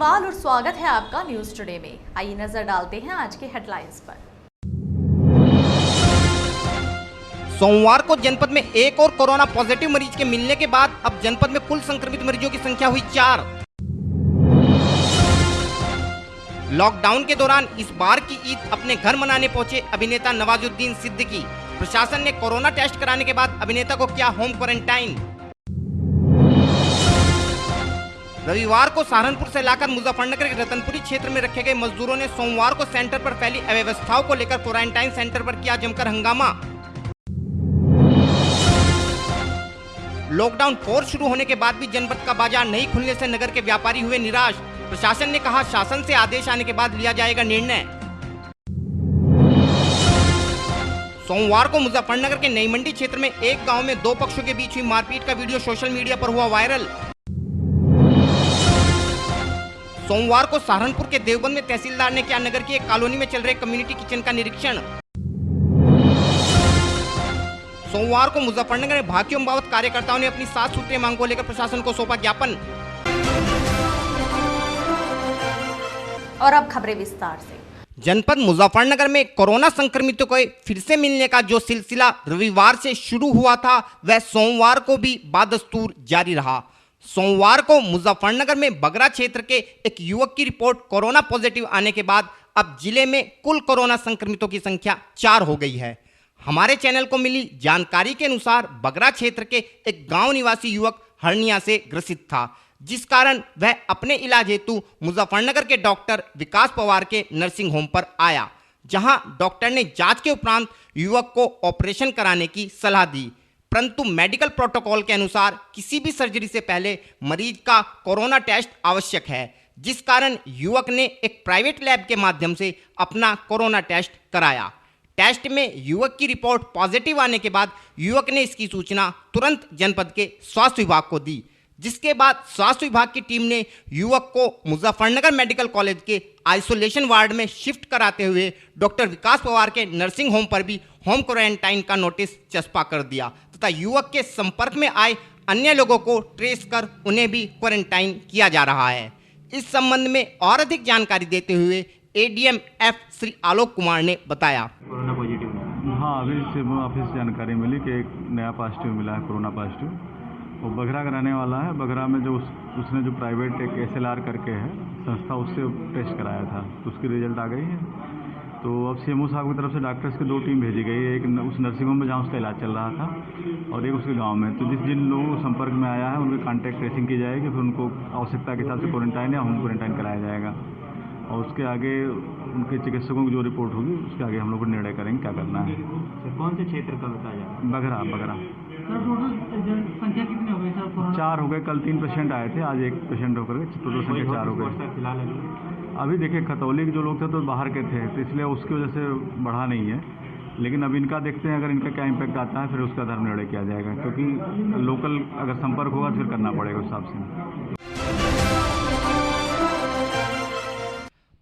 अग्रवाल और स्वागत है आपका न्यूज टुडे में। आइए नजर डालते हैं आज के हेडलाइंस पर। सोमवार को जनपद में एक और कोरोना पॉजिटिव मरीज के मिलने के बाद अब जनपद में कुल संक्रमित मरीजों की संख्या हुई 4। लॉकडाउन के दौरान इस बार की ईद अपने घर मनाने पहुंचे अभिनेता नवाजुद्दीन सिद्दीकी। प्रशासन ने कोरोना टेस्ट कराने के बाद अभिनेता को किया होम क्वारंटाइन। रविवार को सहारनपुर से लाकर मुजफ्फरनगर के रतनपुरी क्षेत्र में रखे गए मजदूरों ने सोमवार को सेंटर पर फैली अव्यवस्थाओं को लेकर क्वारंटाइन सेंटर पर किया जमकर हंगामा। लॉकडाउन 4 शुरू होने के बाद भी जनपद का बाजार नहीं खुलने से नगर के व्यापारी हुए निराश। प्रशासन ने कहा शासन से आदेश आने के बाद लिया जाएगा निर्णय। सोमवार को मुजफ्फरनगर के नई मंडी क्षेत्र में एक गांव में 2 पक्षों के बीच हुई मारपीट का वीडियो सोशल मीडिया पर हुआ वायरल। सोमवार को सहारनपुर के देवबंद में तहसीलदार ने किया नगर की एक कॉलोनी में चल रहे कम्युनिटी किचन का निरीक्षण। सोमवार को मुजफ्फरनगर में भाकियों बाबत कार्यकर्ताओं ने अपनी 7 सूत्रीय मांग को लेकर प्रशासन को सौंपा ज्ञापन। और अब खबरें विस्तार से। जनपद मुजफ्फरनगर में कोरोना संक्रमितों को फिर से मिलने का जो सिलसिला रविवार से शुरू हुआ था वह सोमवार को भी बादस्तूर जारी रहा। सोमवार को मुजफ्फरनगर में बगरा क्षेत्र के एक युवक की रिपोर्ट कोरोना पॉजिटिव आने के बाद अब जिले में कुल कोरोना संक्रमितों की संख्या 4 हो गई है। हमारे चैनल को मिली जानकारी के अनुसार बगरा क्षेत्र के एक गांव निवासी युवक हर्निया से ग्रसित था, जिस कारण वह अपने इलाज हेतु मुजफ्फरनगर के डॉक्टर विकास पवार के नर्सिंग होम पर आया, जहां डॉक्टर ने जांच के उपरांत युवक को ऑपरेशन कराने की सलाह दी। परंतु मेडिकल प्रोटोकॉल के अनुसार किसी भी सर्जरी से पहले मरीज का कोरोना टेस्ट आवश्यक है, जिस कारण युवक ने एक प्राइवेट लैब के माध्यम से अपना कोरोना टेस्ट कराया। टेस्ट में युवक की रिपोर्ट पॉजिटिव आने के बाद युवक ने इसकी सूचना तुरंत जनपद के स्वास्थ्य विभाग को दी, जिसके बाद स्वास्थ्य विभाग की टीम ने युवक को मुजफ्फरनगर मेडिकल कॉलेज के आइसोलेशन वार्ड में शिफ्ट कराते हुए डॉक्टर विकास पवार के नर्सिंग होम पर भी होम क्वारंटाइन का नोटिस चस्पा कर दिया तथा युवक के संपर्क में आए अन्य लोगों को ट्रेस कर उन्हें भी क्वारंटाइन किया जा रहा है। इस संबंध में और अधिक जानकारी देते हुए एडीएम एफ श्री आलोक कुमार ने बताया। Corona positive. हाँ, अभी सिविल ऑफिस से जानकारी मिली कि एक नया पॉजिटिव मिला है, कोरोना पॉजिटिव। वो बगरा का रहने वाला है। बगरा में जो उसने जो प्राइवेट एक SLR करके है संस्था, उससे टेस्ट कराया था तो उसकी रिजल्ट आ गई है। तो अब CMO साहब की तरफ से डॉक्टर्स की 2 टीम भेजी गई है, एक उस नर्सिंग होम में जहाँ उसका इलाज चल रहा था और एक उसके गांव में। तो जिन लोगों को संपर्क में आया है उनके कॉन्टैक्ट ट्रेसिंग की जाएगी, फिर उनको आवश्यकता के हिसाब से क्वारंटाइन या होम क्वारंटाइन कराया जाएगा और उसके आगे उनके चिकित्सकों की जो रिपोर्ट होगी उसके आगे हम लोग निर्णय करेंगे क्या करना है। सर, कौन से क्षेत्र का बताया जाए? बगरा। सर, टोटल संख्या कितनी हो गई सर? 4 हो गए। कल 3 पेशेंट आए थे, आज 1 पेशेंट होकर टोटल संख्या 4 हो गई। फिलहाल अभी देखिए, खतौली के जो लोग थे तो बाहर के थे, तो इसलिए उसकी वजह से बढ़ा नहीं है, लेकिन अब इनका देखते हैं अगर इनका क्या इम्पैक्ट आता है फिर उसका आधार निर्णय किया जाएगा, क्योंकि लोकल अगर संपर्क होगा तो फिर करना पड़ेगा उस हिसाब से।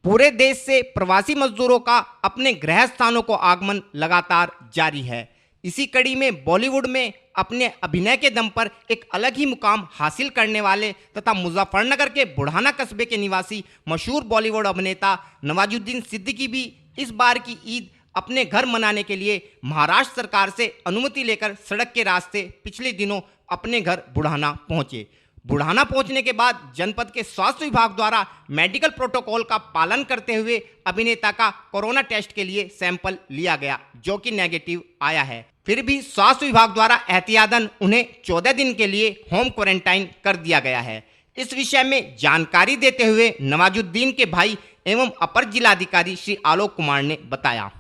पूरे देश से प्रवासी मजदूरों का अपने गृह स्थानों को आगमन लगातार जारी है। इसी कड़ी में बॉलीवुड में अपने अभिनय के दम पर एक अलग ही मुकाम हासिल करने वाले तथा मुजफ्फरनगर के बुढ़ाना कस्बे के निवासी मशहूर बॉलीवुड अभिनेता नवाजुद्दीन सिद्दीकी भी इस बार की ईद अपने घर मनाने के लिए महाराष्ट्र सरकार से अनुमति लेकर सड़क के रास्ते पिछले दिनों अपने घर बुढ़ाना पहुंचे। बुढ़ाना पहुंचने के बाद जनपद के स्वास्थ्य विभाग द्वारा मेडिकल प्रोटोकॉल का पालन करते हुए अभिनेता का कोरोना टेस्ट के लिए सैंपल लिया गया, जो कि नेगेटिव आया है। फिर भी स्वास्थ्य विभाग द्वारा एहतियातन उन्हें 14 दिन के लिए होम क्वारंटाइन कर दिया गया है। इस विषय में जानकारी देते हुए नवाजुद्दीन के भाई एवं अपर जिलाधिकारी श्री आलोक कुमार ने बताया।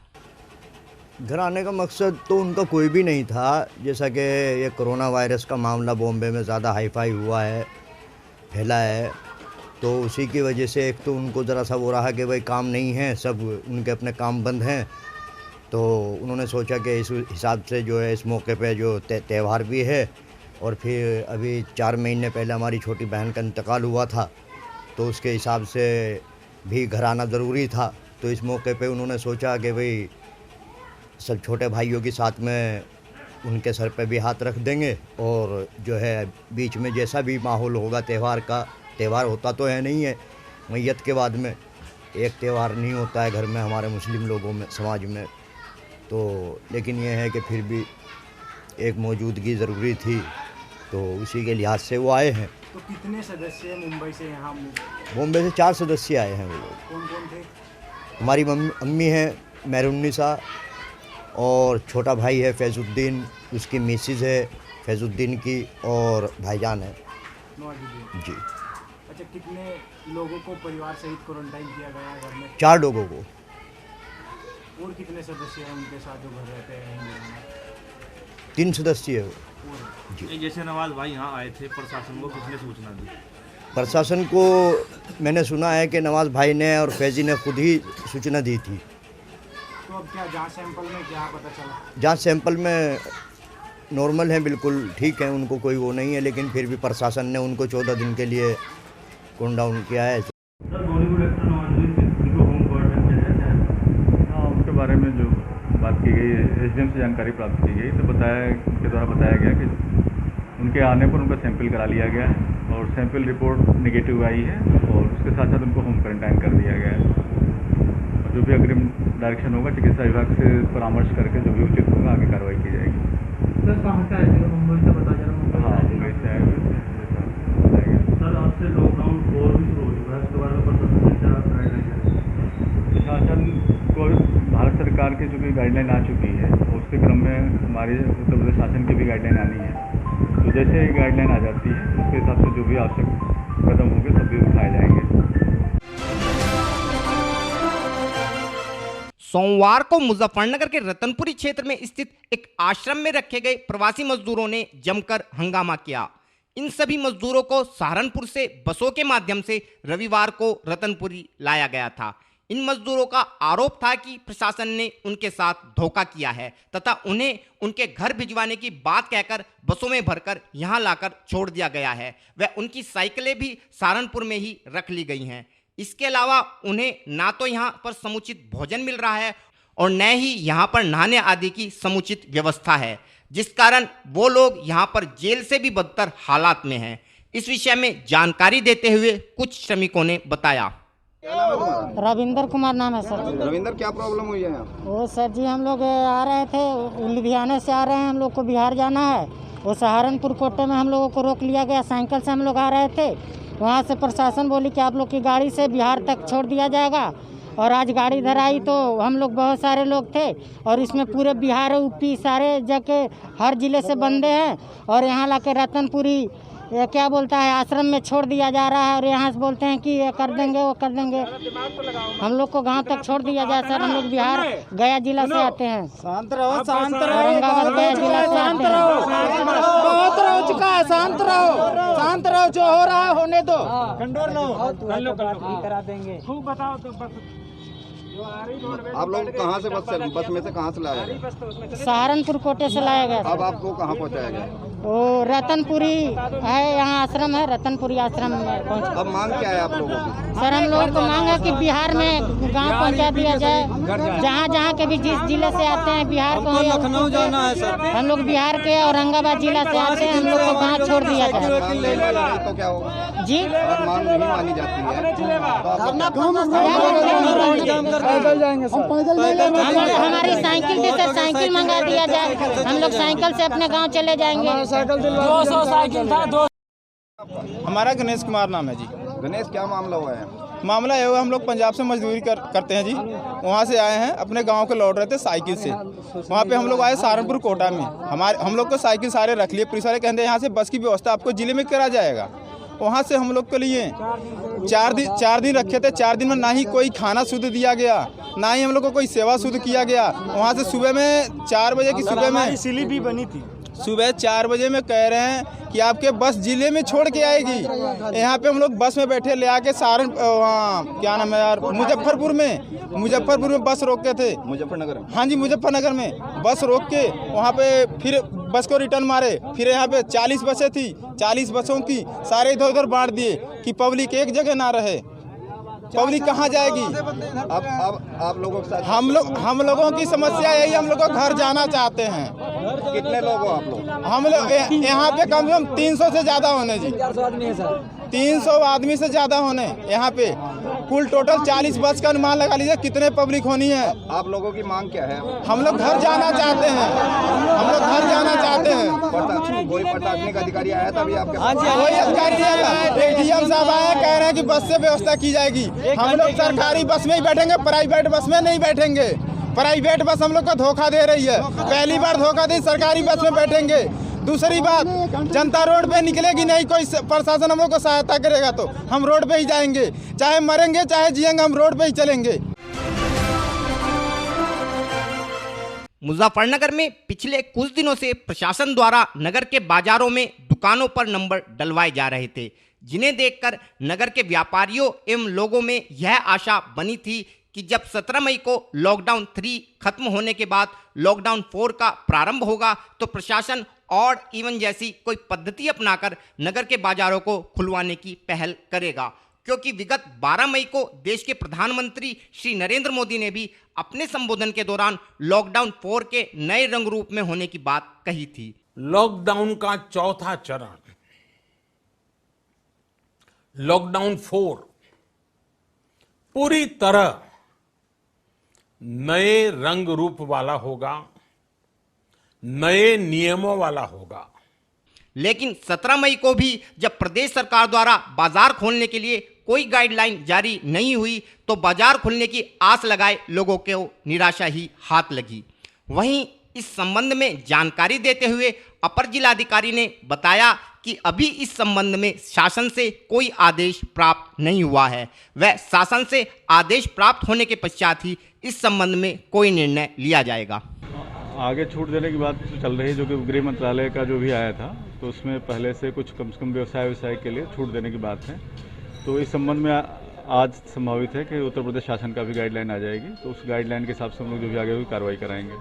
घर आने का मकसद तो उनका कोई भी नहीं था। जैसा कि ये कोरोना वायरस का मामला बॉम्बे में ज़्यादा हाईफाई हुआ है, फैला है, तो उसी की वजह से एक तो उनको ज़रा सा वो रहा कि भाई काम नहीं है, सब उनके अपने काम बंद हैं, तो उन्होंने सोचा कि इस हिसाब से जो है इस मौके पे जो त्यौहार भी है और फिर अभी 4 महीने पहले हमारी छोटी बहन का इंतकाल हुआ था, तो उसके हिसाब से भी घर आना ज़रूरी था। तो इस मौके पे उन्होंने सोचा कि भाई सब छोटे भाइयों के साथ में उनके सर पे भी हाथ रख देंगे और जो है बीच में जैसा भी माहौल होगा त्यौहार का, त्यौहार होता तो है नहीं है, मैयत के बाद में एक त्यौहार नहीं होता है घर में हमारे मुस्लिम लोगों में, समाज में। तो लेकिन ये है कि फिर भी एक मौजूदगी ज़रूरी थी, तो उसी के लिहाज से वो आए हैं। तो कितने सदस्य मुंबई से यहाँ? बॉम्बे से 4 सदस्य आए हैं वो लोग। कौन कौन थे? हमारी अम्मी हैं मेहरुन्निसा, और छोटा भाई है फैज़ुद्दीन, उसकी मिसेज़ है फैज़ुद्दीन की, और भाईजान है नवाजुद्दीन जी। अच्छा, कितने लोगों को परिवार सहित क्वारंटाइन किया गया है घर में? 4 लोगों को। और कितने सदस्य हैं उनके साथ जो घर रहते हैं? 3 सदस्य है वो। जैसे नवाज भाई यहाँ आए थे, प्रशासन को किसने सूचना दी? प्रशासन को मैंने सुना है कि नवाज़ भाई ने और फैज़ी ने खुद ही सूचना दी थी। तो अब क्या जांच सैंपल में क्या पता चला? जांच सैंपल में नॉर्मल है, बिल्कुल ठीक है, उनको कोई वो नहीं है, लेकिन फिर भी प्रशासन ने उनको 14 दिन के लिए कूल डाउन किया है। हाँ, उनके बारे में जो बात की गई, एसडीएम से जानकारी प्राप्त की गई, तो उनके द्वारा बताया गया कि उनके आने पर उनका सैंपल करा लिया गया है और सैंपल रिपोर्ट नेगेटिव आई है, और उसके साथ साथ उनको होम क्वारंटाइन कर दिया गया है। और जो भी अग्रिम डायरेक्शन होगा चिकित्सा विभाग से परामर्श करके जो भी उचित होगा आगे कार्रवाई की जाएगी। सर कहाँ से आए थे? मुंबई से बता जा रहा हूँ। हाँ, मुंबई से आए हुए थे। सर आज से लॉकडाउन और भी शुरू हो चुका है, इसके बारे में प्रशासन ने क्या गाइडलाइन है? प्रशासन को भारत सरकार की जो भी गाइडलाइन आ चुकी है, उसके क्रम में हमारे उत्तर प्रदेश शासन की भी गाइडलाइन आनी है। तो जैसे गाइडलाइन आ जाती है उसके हिसाब से जो भी आवश्यक कदम होंगे सभी उठाए जाएंगे। सोमवार को मुजफ्फरनगर के रतनपुरी क्षेत्र में स्थित एक आश्रम में रखे गए प्रवासी मजदूरों ने जमकर हंगामा किया। इन सभी मजदूरों को सहारनपुर से बसों के माध्यम से रविवार को रतनपुरी लाया गया था। इन मजदूरों का आरोप था कि प्रशासन ने उनके साथ धोखा किया है तथा उन्हें उनके घर भिजवाने की बात कहकर बसों में भरकर यहां लाकर छोड़ दिया गया है। वह उनकी साइकिलें भी सहारनपुर में ही रख ली गई हैं। इसके अलावा उन्हें ना तो यहां पर समुचित भोजन मिल रहा है और न ही यहां पर नहाने आदि की समुचित व्यवस्था है, जिस कारण वो लोग यहां पर जेल से भी बदतर हालात में हैं। इस विषय में जानकारी देते हुए कुछ श्रमिकों ने बताया। रविंदर कुमार नाम है सर। रविंदर, क्या प्रॉब्लम हुई है यहाँ? वो सर जी हम लोग आ रहे थे, लुधियाने से आ रहे हैं, हम लोग को बिहार जाना है। वो सहारनपुर कोटे में हम लोगों को रोक लिया गया। साइकिल से हम लोग आ रहे थे, वहाँ से प्रशासन बोली कि आप लोग की गाड़ी से बिहार तक छोड़ दिया जाएगा। और आज गाड़ी इधर आई तो हम लोग बहुत सारे लोग थे और इसमें पूरे बिहार यूपी सारे जगह हर जिले से बंदे हैं और यहाँ ला के रतनपुरी ये क्या बोलता है आश्रम में छोड़ दिया जा रहा है। और यहाँ से बोलते हैं कि ये कर देंगे वो कर देंगे। हम लोग को गांव तक छोड़ दिया जाए सर। हम लोग बिहार गया जिला से आते हैं। शांत रहो, शांत रहो, औरंगाबाद गया जिला से आते हैं। बहुत हो चुका है, शांत रहो, शांत रहो, जो हो रहा है होने दो। कंट्रोल करा देंगे। खूब बताओ तो बस। आप लोग कहाँ से बस में से कहाँ से लाया गया? सहारनपुर कोटे से लाया गया। अब आपको कहाँ पहुँचाया गया? वो रतनपुरी है, यहाँ आश्रम है, रतनपुरी आश्रम में पहुँच। अब मांग क्या है आप लोगों की? सर हम लोगों को मांग है कि बिहार में गांव पहुंचा दिया जाए। जहाँ जहाँ के भी जिस जिले से आते हैं बिहार को, लखनऊ जाना है सर। हम लोग बिहार के औरंगाबाद जिला से आते हैं, हम लोग को गाँव छोड़ दिया जाए। मांग नहीं मानी तो क्या होगा? जी अगर मांग नहीं मानी जाती है तो हमारी साइकिल थी सर, साइकिल मंगा दिया जाए, हम लोग साइकिल से अपने गांव चले जाएंगे। 200 साइकिल था। हमारा गणेश कुमार नाम है जी। गणेश, क्या मामला हुआ है? मामला ये हुआ, हम लोग पंजाब से मजदूरी करते हैं जी। वहाँ से आए हैं, अपने गांव को लौट रहे थे साइकिल से। वहाँ पे हम लोग आए सहारनपुर कोटा में। हम लोग को साइकिल सारे रख लिए। पुलिस वाले कहते हैं यहाँ से बस की व्यवस्था आपको जिले में करा जाएगा। वहाँ से हम लोग के लिए 4 दिन रखे थे। 4 दिन में ना ही कोई खाना शुद्ध दिया गया, ना ही हम लोग को कोई सेवा शुद्ध किया गया। वहाँ से सुबह में 4 बजे की सुबह में स्लिप भी बनी थी। सुबह 4 बजे में कह रहे हैं कि आपके बस जिले में छोड़ के आएगी। यहाँ पे हम लोग बस में बैठे ले आके क्या नाम है यार, मुजफ्फरपुर में बस रोक के थे। मुजफ्फरनगर में? हाँ जी, मुजफ्फरनगर में बस रोक के वहाँ पे फिर बस को रिटर्न मारे। फिर यहाँ पे 40 बसें थी, 40 बसों की सारे इधर उधर बांट दिए कि पब्लिक एक जगह ना रहे। पब्लिक कहाँ जाएगी? अब आप लोगों के साथ हम लोगों की समस्या यही, हम लोग को घर जाना चाहते हैं। कितने लोग हो आप लोग? हम लोग यहाँ पे कम से कम 300 से ज्यादा होने जी। 300 आदमी से ज़्यादा होने यहाँ पे। कुल टोटल 40 बस का अनुमान लगा लीजिए कितने पब्लिक होनी है। आप लोगों की मांग क्या है? हम लोग घर जाना चाहते हैं, हम लोग घर जाना चाहते हैं। कोई प्रशासनिक अधिकारी आया था अभी आपके पास? कोई अधिकारी नहीं आया। डीएम साहब आए, कह रहे हैं कि बस से व्यवस्था की जाएगी। हम लोग सरकारी बस में ही बैठेंगे, प्राइवेट बस में नहीं बैठेंगे। प्राइवेट बस हम लोग को धोखा दे रही है। पहली बार धोखा दी, सरकारी बस में बैठेंगे। दूसरी बात, जनता रोड पे निकलेगी नहीं, कोई प्रशासन हम लोग को सहायता करेगा तो हम रोड पे ही जाएंगे। चाहे मरेंगे चाहे जिएंगे, हम रोड पे ही चलेंगे। मुजफ्फरनगर में पिछले कुछ दिनों से प्रशासन द्वारा नगर के बाजारों में दुकानों पर नंबर डलवाए जा रहे थे, जिन्हें देखकर नगर के व्यापारियों एवं लोगों में यह आशा बनी थी कि जब 17 मई को लॉकडाउन 3 खत्म होने के बाद लॉकडाउन 4 का प्रारंभ होगा तो प्रशासन ऑड इवन जैसी कोई पद्धति अपनाकर नगर के बाजारों को खुलवाने की पहल करेगा, क्योंकि विगत 12 मई को देश के प्रधानमंत्री श्री नरेंद्र मोदी ने भी अपने संबोधन के दौरान लॉकडाउन 4 के नए रंग रूप में होने की बात कही थी। लॉकडाउन का चौथा चरण, लॉकडाउन 4, पूरी तरह नए रंग रूप वाला होगा, नए नियमों वाला होगा। लेकिन 17 मई को भी जब प्रदेश सरकार द्वारा बाजार खोलने के लिए कोई गाइडलाइन जारी नहीं हुई तो बाजार खुलने की आस लगाए लोगों को निराशा ही हाथ लगी। वहीं इस संबंध में जानकारी देते हुए अपर जिलाधिकारी ने बताया कि अभी इस संबंध में शासन से कोई आदेश प्राप्त नहीं हुआ है। वह शासन से आदेश प्राप्त होने के पश्चात ही इस संबंध में कोई निर्णय लिया जाएगा। आगे छूट देने की बात चल रही है, जो कि गृह मंत्रालय का जो भी आया था, तो उसमें पहले से कुछ कम से कम व्यवसाय के लिए छूट देने की बात है। तो इस संबंध में आज संभावित है कि उत्तर प्रदेश शासन का भी गाइडलाइन आ जाएगी, तो उस गाइडलाइन के हिसाब से हम लोग जो भी आगे हुई कार्रवाई कराएंगे।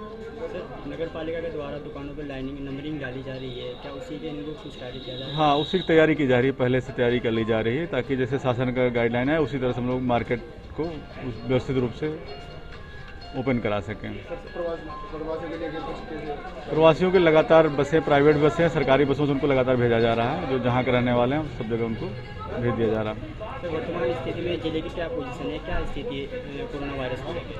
नगर पालिका के द्वारा दुकानों पर लाइनिंग नंबरिंग डाली जा रही है, क्या उसी के इनको कुछ कार्य किया जा रहा है? हाँ, उसी की तैयारी की जा रही है, पहले से तैयारी कर ली जा रही है, ताकि जैसे शासन का गाइडलाइन है उसी तरह से हम लोग मार्केट को व्यवस्थित रूप से ओपन करा सकें। प्रवासियों के लगातार बसें, प्राइवेट बसें, सरकारी बसों से उनको लगातार भेजा जा रहा है। जो जहाँ के रहने वाले हैं सब जगह उनको भेज दिया जा रहा है। तो वर्तमान स्थिति में जिले की क्या पोजीशन है, क्या स्थिति है कोरोना वायरस को लेकर?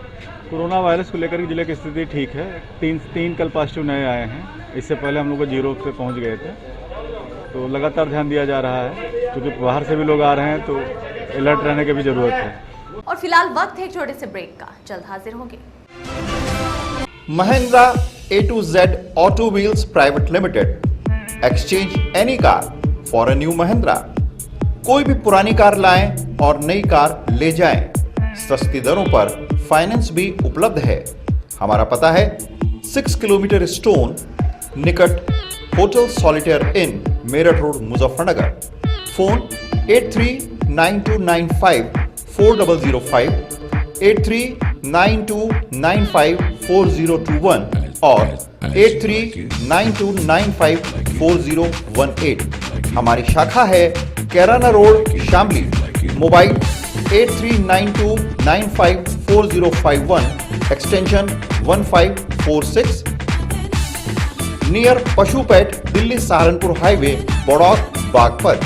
कोरोना वायरस को लेकर जिले की स्थिति ठीक है। तीन कल पॉजिटिव नए आए हैं। इससे पहले हम लोग 0 पे पहुँच गए थे, तो लगातार ध्यान दिया जा रहा है। क्योंकि बाहर से भी लोग आ रहे हैं तो अलर्ट रहने की भी ज़रूरत है। और फिलहाल वक्त है एक छोटे से ब्रेक का, जल्द हाजिर होंगे। Mahindra A to Z Auto Wheels Private Limited, exchange any car for a new Mahindra. कोई भी पुरानी कार लाएं और नई कार ले जाएं। सस्ती दरों पर फाइनेंस भी उपलब्ध है। हमारा पता है 6 किलोमीटर स्टोन निकट hotel Solitaire Inn, Meerut road, Muzaffarnagar. Phone 8392954005, 8392954021 और 8392954018। हमारी शाखा है Kairana road, Shamli. Mobile 8392954051, extension 1546, near पशुपेट, Delhi Saharanpur highway, Baraut, Baghpat.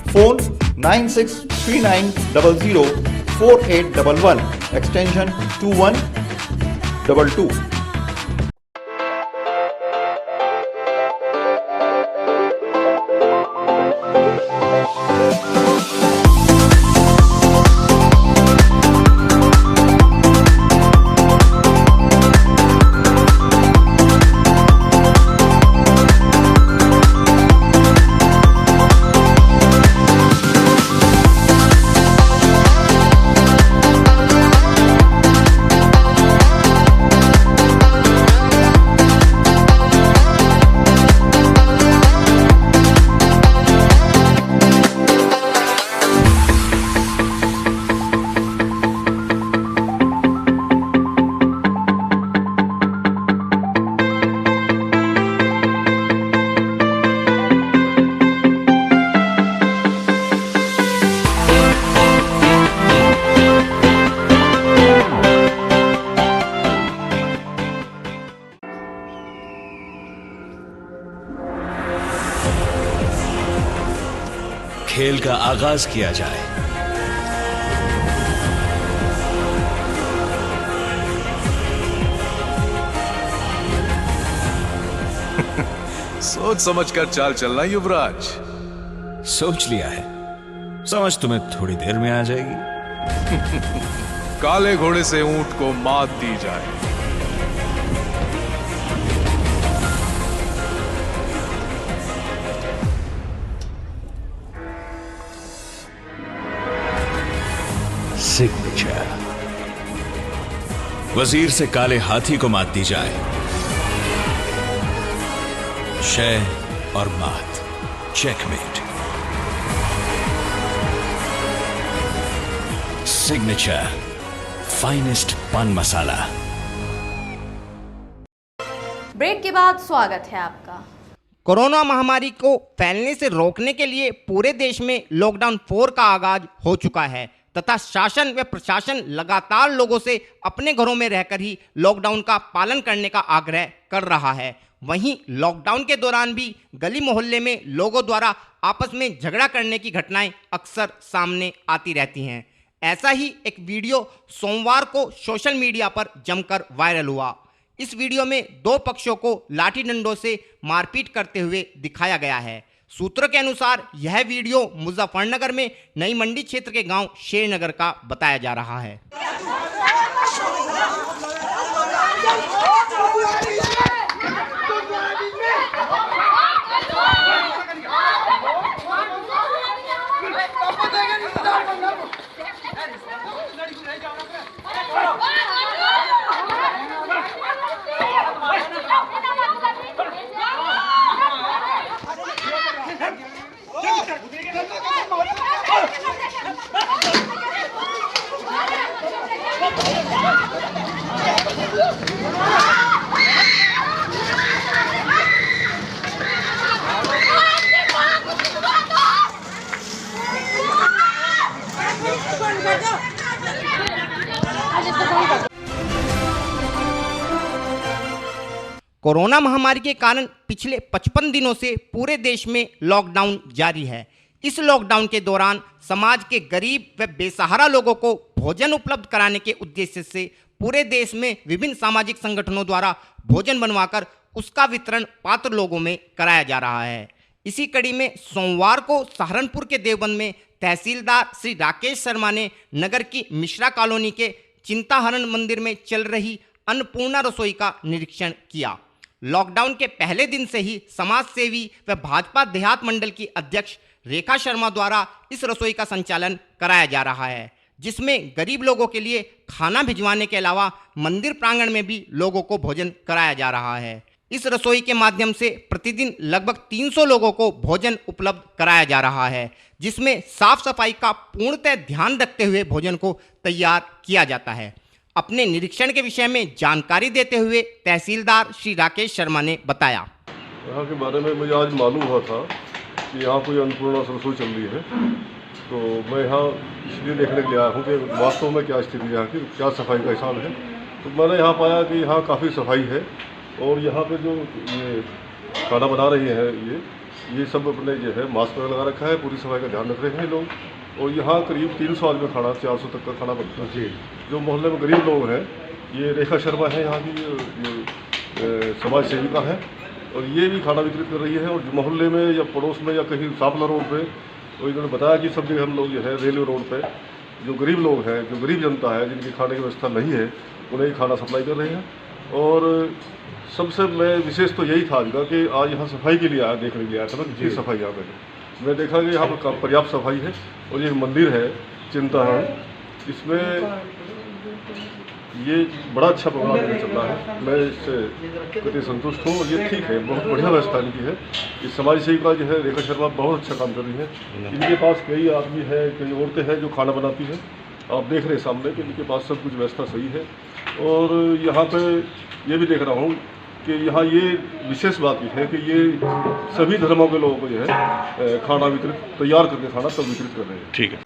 Phone 9639004811, extension 2122। खेल का आगाज किया जाए। सोच समझकर चाल चलना युवराज। सोच लिया है, समझ तुम्हें थोड़ी देर में आ जाएगी। काले घोड़े से ऊंट को मात दी जाए। सिग्नेचर। वजीर से काले हाथी को मात दी जाए। शय और मात, चेकमेट। सिग्नेचर फाइनेस्ट पान मसाला। ब्रेक के बाद स्वागत है आपका। कोरोना महामारी को फैलने से रोकने के लिए पूरे देश में लॉकडाउन 4 का आगाज हो चुका है तथा शासन व प्रशासन लगातार लोगों से अपने घरों में रहकर ही लॉकडाउन का पालन करने का आग्रह कर रहा है। वहीं लॉकडाउन के दौरान भी गली मोहल्ले में लोगों द्वारा आपस में झगड़ा करने की घटनाएं अक्सर सामने आती रहती हैं। ऐसा ही एक वीडियो सोमवार को सोशल मीडिया पर जमकर वायरल हुआ। इस वीडियो में 2 पक्षों को लाठी डंडों से मारपीट करते हुए दिखाया गया है। सूत्रों के अनुसार यह वीडियो मुजफ्फरनगर में नई मंडी क्षेत्र के गांव शेरनगर का बताया जा रहा है। कोरोना महामारी के कारण पिछले 55 दिनों से पूरे देश में लॉकडाउन जारी है। इस लॉकडाउन के दौरान समाज के गरीब व बेसहारा लोगों को भोजन उपलब्ध कराने के उद्देश्य से पूरे देश में विभिन्न सामाजिक संगठनों द्वारा भोजन बनवाकर उसका वितरण पात्र लोगों में कराया जा रहा है। इसी कड़ी में सोमवार को सहारनपुर के देवबंद में तहसीलदार श्री राकेश शर्मा ने नगर की मिश्रा कॉलोनी के चिंताहरण मंदिर में चल रही अन्नपूर्णा रसोई का निरीक्षण किया। लॉकडाउन के पहले दिन से ही समाज सेवी व भाजपा देहात मंडल की अध्यक्ष रेखा शर्मा द्वारा इस रसोई का संचालन कराया जा रहा है, जिसमें गरीब लोगों के लिए खाना भिजवाने के अलावा मंदिर प्रांगण में भी लोगों को भोजन कराया जा रहा है। इस रसोई के माध्यम से प्रतिदिन लगभग 300 लोगों को भोजन उपलब्ध कराया जा रहा है, जिसमें साफ सफाई का पूर्णतः ध्यान रखते हुए भोजन को तैयार किया जाता है। अपने निरीक्षण के विषय में जानकारी देते हुए तहसीलदार श्री राकेश शर्मा ने बताया। यहाँ के बारे में मुझे आज मालूम हुआ था कि यहाँ कोई अन्नपूर्णा रसोई चल रही है, तो मैं यहाँ इसलिए देखने के लिए आया हूँ कि वास्तव में क्या स्थिति यहाँ की, क्या सफाई का हिसाब है। तो मैंने यहाँ पाया कि यहाँ काफ़ी सफाई है और यहाँ पे जो ये खाना बना रही हैं ये सब अपने जो है मास्क वगैरह लगा रखा है, पूरी सफाई का ध्यान रख रहे हैं लोग। और यहाँ करीब 300 आदमी खाना 400 तक का खाना बनता है जी। जो मोहल्ले में गरीब लोग हैं, ये रेखा शर्मा है यहाँ की समाज सेविका है और ये भी खाना वितरित कर रही है। और मोहल्ले में या पड़ोस में या कहीं सापला रोड पे, तो इन्होंने बताया कि सब जगह हम लोग जो है रेलवे रोड पे जो गरीब लोग हैं, जो गरीब जनता है, जिनकी खाने की व्यवस्था नहीं है, उन्हें खाना सप्लाई कर रहे हैं। और सबसे मैं विशेष तो यही था कि आज यहाँ सफाई के लिए आया, देखने के लिए आया था कि सफाई यहाँ पे मैं देखा कि यहाँ पर पर्याप्त सफाई है। और ये मंदिर है चिंताहरण, इसमें ये बड़ा अच्छा प्रोग्राम चल रहा है। मैं इससे कति संतुष्ट हूँ और ये ठीक है, बहुत बढ़िया व्यवस्था इनकी है। इस समाज सेविका जो है रेखा शर्मा बहुत अच्छा काम कर रही है। इनके पास कई आदमी है, कई औरतें हैं जो खाना बनाती हैं। आप देख रहे हैं सामने कि इनके पास सब कुछ व्यवस्था सही है। और यहाँ पे ये भी देख रहा हूँ कि यहाँ ये विशेष बात ये है कि ये सभी धर्मों के लोगों को जो है खाना वितरित तैयार करके खाना तब वितरित कर रहे हैं। ठीक है।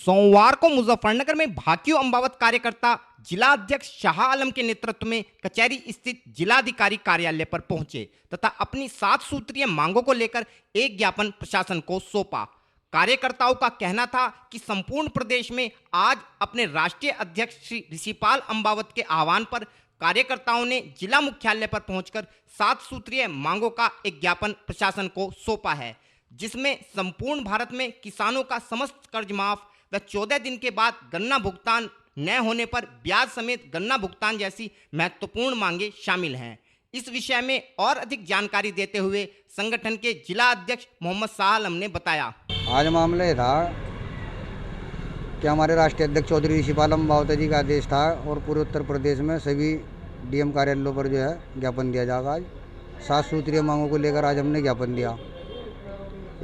सोमवार को मुजफ्फरनगर में भाकियू अम्बावत कार्यकर्ता जिला अध्यक्ष शाह आलम के नेतृत्व में कचहरी स्थित जिलाधिकारी कार्यालय पर पहुंचे तथा अपनी 7 सूत्रीय मांगों को लेकर एक ज्ञापन प्रशासन को सौंपा। कार्यकर्ताओं का कहना था कि संपूर्ण प्रदेश में आज अपने राष्ट्रीय अध्यक्ष श्री ऋषिपाल अम्बावत के आह्वान पर कार्यकर्ताओं ने जिला मुख्यालय पर पहुंचकर 7 सूत्रीय मांगों का एक ज्ञापन प्रशासन को सौंपा है, जिसमें संपूर्ण भारत में किसानों का समस्त कर्ज माफ व 14 दिन के बाद गन्ना भुगतान न होने पर ब्याज समेत गन्ना भुगतान जैसी महत्वपूर्ण मांगे शामिल हैं। इस विषय में और अधिक जानकारी देते हुए संगठन के जिला अध्यक्ष मोहम्मद शाह आलम ने बताया। आज मामला ये था कि हमारे राष्ट्रीय अध्यक्ष चौधरी ऋषिपाल अम्बावत जी का आदेश था और पूरे उत्तर प्रदेश में सभी डीएम कार्यालयों पर जो है ज्ञापन दिया जाएगा। आज 7 सूत्रीय मांगों को लेकर आज हमने ज्ञापन दिया।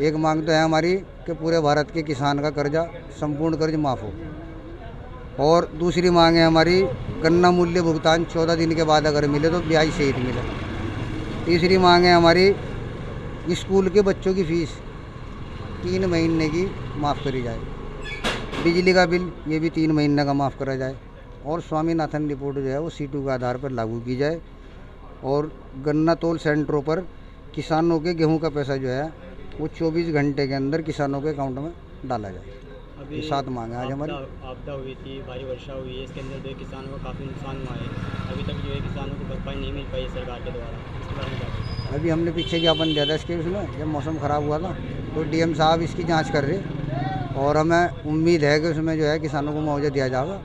एक मांग तो है हमारी कि पूरे भारत के किसान का कर्जा संपूर्ण कर्ज माफ़ हो, और दूसरी मांग है हमारी गन्ना मूल्य भुगतान 14 दिन के बाद अगर मिले तो ब्याज सहित मिले। तीसरी मांग है हमारी स्कूल के बच्चों की फीस 3 महीने की माफ़ करी जाए। बिजली का बिल ये भी 3 महीने का माफ़ करा जाए, और स्वामीनाथन रिपोर्ट जो है वो C2 के आधार पर लागू की जाए, और गन्ना तोल सेंटरों पर किसानों के गेहूं का पैसा जो है वो 24 घंटे के अंदर किसानों के अकाउंट में डाला जाए। अभी ये 7 मांग है आज हमारी। आपदा हुई थी, भारी वर्षा हुई है, इसके अंदर जो है किसानों को काफ़ी नुकसान हुआ है। अभी तक जो है किसानों को भरपाई नहीं मिल पाई सरकार के द्वारा, इसके बारे में क्या कहें? अभी हमने पीछे ज्ञापन दिया था इसके उसमें, जब मौसम ख़राब हुआ था तो डीएम साहब इसकी जांच कर रहे, और हमें उम्मीद है कि उसमें जो है किसानों को मुआवजा दिया जाएगा।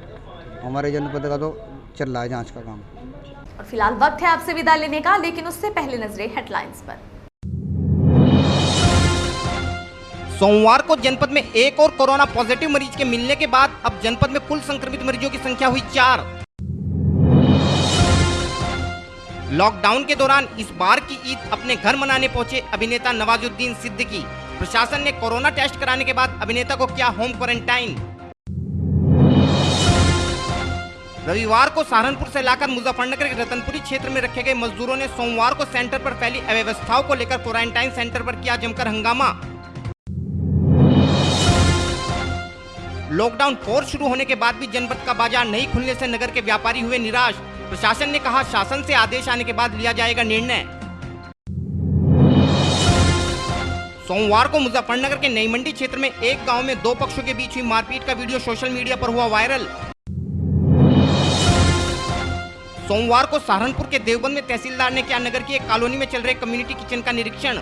हमारे जनपद का तो चल रहा है जांच का काम। और फिलहाल वक्त है आपसे विदा लेने का, लेकिन उससे पहले नजरें हेडलाइंस पर। सोमवार को जनपद में एक और कोरोना पॉजिटिव मरीज के मिलने के बाद अब जनपद में कुल संक्रमित मरीजों की संख्या हुई 4। लॉकडाउन के दौरान इस बार की ईद अपने घर मनाने पहुंचे अभिनेता नवाजुद्दीन सिद्दीकी। प्रशासन ने कोरोना टेस्ट कराने के बाद अभिनेता को किया होम क्वारंटाइन। रविवार को सहारनपुर से लाकर मुजफ्फरनगर के रतनपुरी क्षेत्र में रखे गए मजदूरों ने सोमवार को सेंटर पर फैली अव्यवस्थाओं को लेकर क्वारंटाइन सेंटर पर किया जमकर हंगामा। लॉकडाउन 4 शुरू होने के बाद भी जनपद का बाजार नहीं खुलने से नगर के व्यापारी हुए निराश। प्रशासन ने कहा शासन से आदेश आने के बाद लिया जाएगा निर्णय। सोमवार को मुजफ्फरनगर के नई मंडी क्षेत्र में एक गांव में 2 पक्षों के बीच हुई मारपीट का वीडियो सोशल मीडिया पर हुआ वायरल। सोमवार को सहारनपुर के देवबंद में तहसीलदार ने किया नगर की एक कॉलोनी में चल रहे कम्युनिटी किचन का निरीक्षण।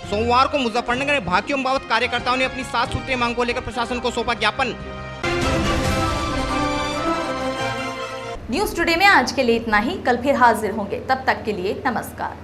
सोमवार को मुजफ्फरनगर में भाकियू अम्बावत कार्यकर्ताओं ने अपनी 7 सूत्रीय मांग को लेकर प्रशासन को सौंपा ज्ञापन। न्यूज टुडे में आज के लिए इतना ही। कल फिर हाजिर होंगे, तब तक के लिए नमस्कार।